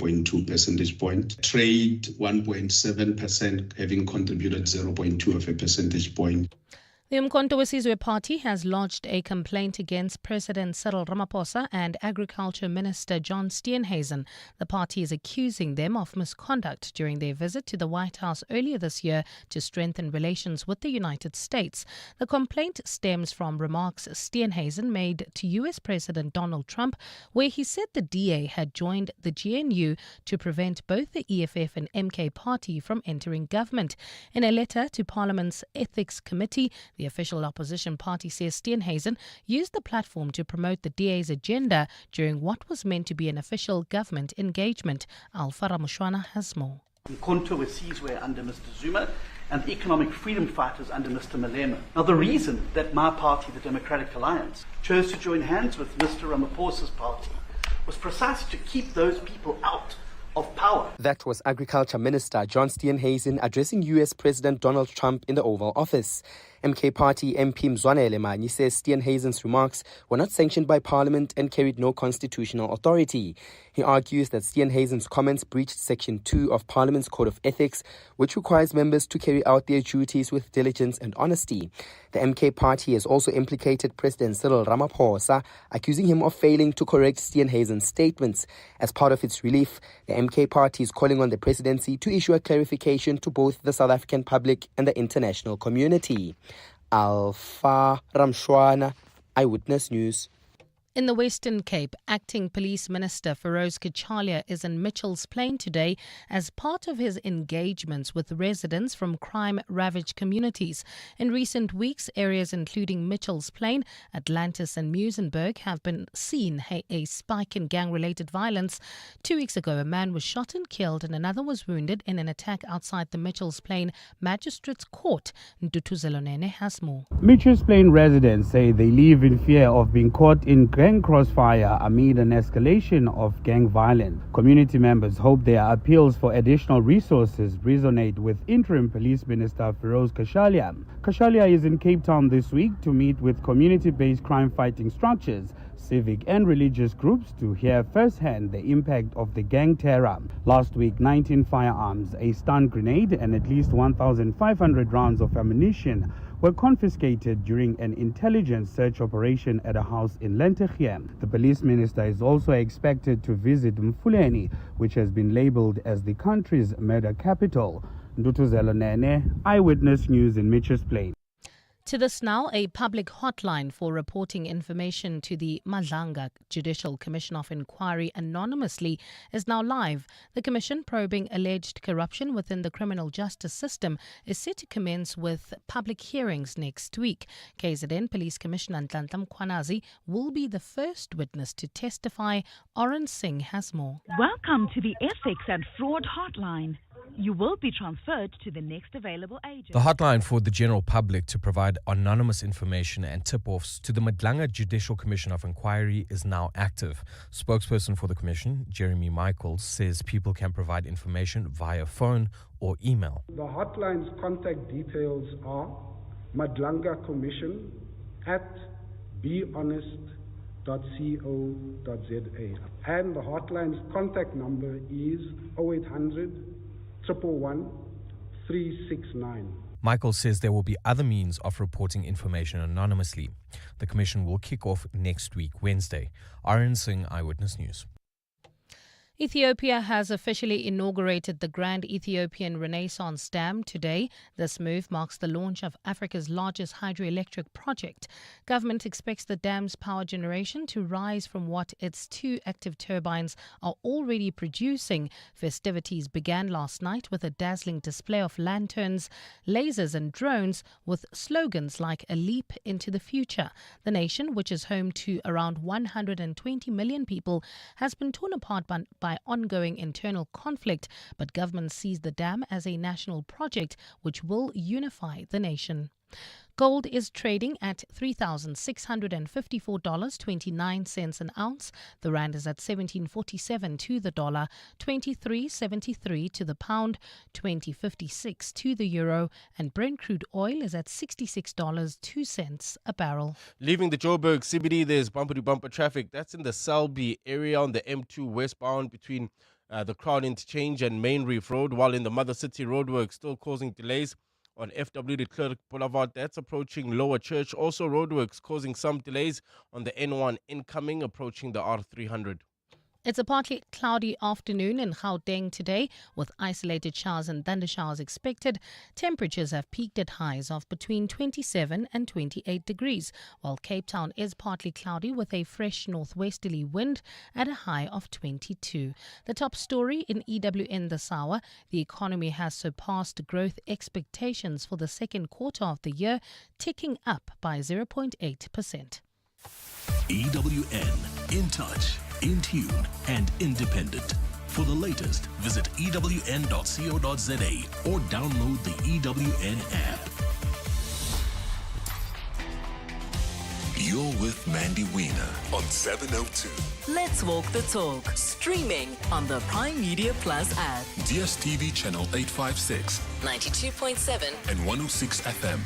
0.2 percentage point. Trade 1.7%, having contributed 0.2 of a percentage point. The Umkhonto weSizwe Party has lodged a complaint against President Cyril Ramaphosa and Agriculture Minister John Steenhuisen. The party is accusing them of misconduct during their visit to the White House earlier this year to strengthen relations with the United States. The complaint stems from remarks Steenhuisen made to U.S. President Donald Trump, where he said the DA had joined the GNU to prevent both the EFF and MK party from entering government. In a letter to Parliament's Ethics Committee, the official opposition party says Steenhuisen used the platform to promote the DA's agenda during what was meant to be an official government engagement. Alfara Mushwana has more. Umkhonto weSizwe under Mr. Zuma and the economic freedom fighters under Mr. Malema. Now, the reason that my party, the Democratic Alliance, chose to join hands with Mr. Ramaphosa's party was precisely to keep those people out of power. That was Agriculture Minister John Steenhuisen addressing U.S. President Donald Trump in the Oval Office. MK Party MP Mzwanele Manyi says Steenhuisen's remarks were not sanctioned by Parliament and carried no constitutional authority. He argues that Steenhuisen's comments breached Section 2 of Parliament's Code of Ethics, which requires members to carry out their duties with diligence and honesty. The MK Party has also implicated President Cyril Ramaphosa, accusing him of failing to correct Steenhuisen's statements. As part of its relief, the MK Party is calling on the presidency to issue a clarification to both the South African public and the international community. Alfa Ramshwana, Eyewitness News. In the Western Cape, Acting Police Minister Feroz Kachalia is in Mitchell's Plain today as part of his engagements with residents from crime-ravaged communities. In recent weeks, areas including Mitchell's Plain, Atlantis and Muizenberg have been seen a spike in gang-related violence. 2 weeks ago, a man was shot and killed and another was wounded in an attack outside the Mitchell's Plain Magistrates Court. Ndutu Zelonene has more. Mitchell's Plain residents say they live in fear of being caught in gang crossfire amid an escalation of gang violence. Community members hope their appeals for additional resources resonate with Interim Police Minister Feroz Kachalia. Kachalia is in Cape Town this week to meet with community-based crime-fighting structures, civic and religious groups to hear firsthand the impact of the gang terror. Last week, 19 firearms, a stun grenade and at least 1,500 rounds of ammunition were confiscated during an intelligence search operation at a house in Lentegem. The police minister is also expected to visit Mfuleni, which has been labeled as the country's murder capital. Ndutu Zelonene, Eyewitness News in Mitchell's Plain. To this now, a public hotline for reporting information to the Madlanga Judicial Commission of Inquiry anonymously is now live. The commission probing alleged corruption within the criminal justice system is set to commence with public hearings next week. KZN Police Commissioner Nhlanhla Mkhwanazi will be the first witness to testify. Oren Singh has more. Welcome to the Ethics and Fraud Hotline. You will be transferred to the next available agent. The hotline for the general public to provide anonymous information and tip-offs to the Madlanga Judicial Commission of Inquiry is now active. Spokesperson for the commission, Jeremy Michaels, says people can provide information via phone or email. The hotline's contact details are Madlanga Commission at behonest.co.za, and the hotline's contact number is 0800 111 369. Michael says there will be other means of reporting information anonymously. The commission will kick off next week, Wednesday. Arun Singh, Eyewitness News. Ethiopia has officially inaugurated the Grand Ethiopian Renaissance Dam today. This move marks the launch of Africa's largest hydroelectric project. Government expects the dam's power generation to rise from what its 2 active turbines are already producing. Festivities began last night with a dazzling display of lanterns, lasers and drones with slogans like "A leap into the future." The nation, which is home to around 120 million people, has been torn apart by ongoing internal conflict, but government sees the dam as a national project which will unify the nation. Gold is trading at $3,654.29 an ounce. The rand is at 17.47 to the dollar, 23.73 to the pound, 20.56 to the euro, and Brent crude oil is at $66.02 a barrel. Leaving the Joburg CBD, there's bumper-to-bumper traffic. That's in the Selby area on the M2 westbound between the Crown Interchange and Main Reef Road, while in the Mother City roadwork still causing delays on FW de Klerk Boulevard. That's approaching Lower Church. Also roadworks causing some delays on the N1 incoming approaching the R300. It's a partly cloudy afternoon in Gauteng today, with isolated showers and thundershowers expected. Temperatures have peaked at highs of between 27 and 28 degrees, while Cape Town is partly cloudy with a fresh northwesterly wind at a high of 22. The top story in EWN this hour: the economy has surpassed growth expectations for the second quarter of the year, ticking up by 0.8%. EWN, in touch, in tune and independent. For the latest, visit ewn.co.za or download the EWN app. You're with Mandy Wiener on 702. Let's walk the talk. Streaming on the Prime Media Plus app. DSTV channel 856, 92.7 and 106 FM.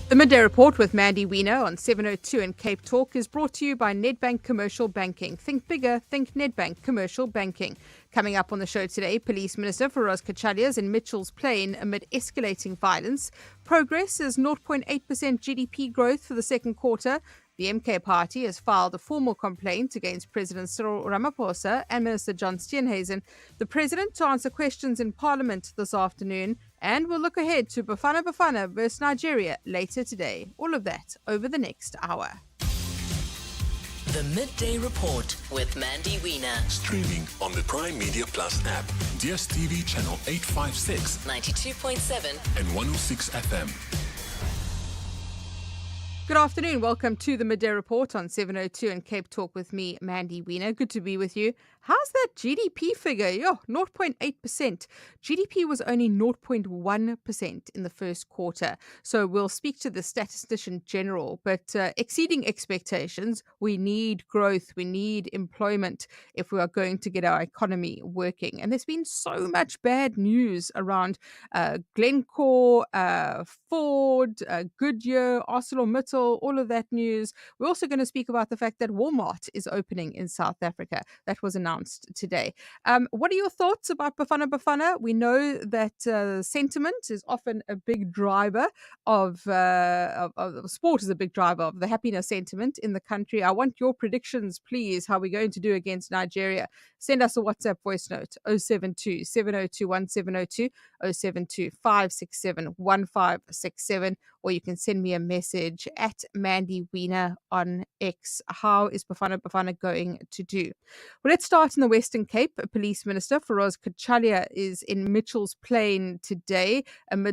The Midday Report with Mandy Wiener on 702 and Cape Talk is brought to you by Nedbank Commercial Banking. Think bigger, think Nedbank Commercial Banking. Coming up on the show today, Police Minister Feroz Kachaliya is in Mitchell's Plain amid escalating violence. Progress is 0.8% GDP growth for the second quarter. The MK party has filed a formal complaint against President Cyril Ramaphosa and Minister John Steenhuisen. The president to answer questions in Parliament this afternoon, and we'll look ahead to Bafana Bafana versus Nigeria later today. All of that over the next hour. The Midday Report with Mandy Wiener. Streaming on the Prime Media Plus app, DSTV channel 856, 92.7 and 106 FM. Good afternoon. Welcome to the Midday Report on 702 and Cape Talk with me, Mandy Wiener. Good to be with you. How's that GDP figure? 0.8%. GDP was only 0.1% in the first quarter. So we'll speak to the statistician general, but exceeding expectations, we need growth, we need employment if we are going to get our economy working. And there's been so much bad news around Glencore, Ford, Goodyear, ArcelorMittal, all of that news. We're also going to speak about the fact that Walmart is opening in South Africa. That was announced today. What are your thoughts about Bafana Bafana? We know that sentiment is often a big driver of sport, is a big driver of the happiness sentiment in the country. I want your predictions, please. How are we going to do against Nigeria? Send us a WhatsApp voice note 072 702 1702, 072 567 1567, or you can send me a message at Mandy Wiener on X. How is Bafana Bafana going to do? Well, let's start in the Western Cape. Police Minister Feroz Kachaliya is in Mitchell's Plain today amid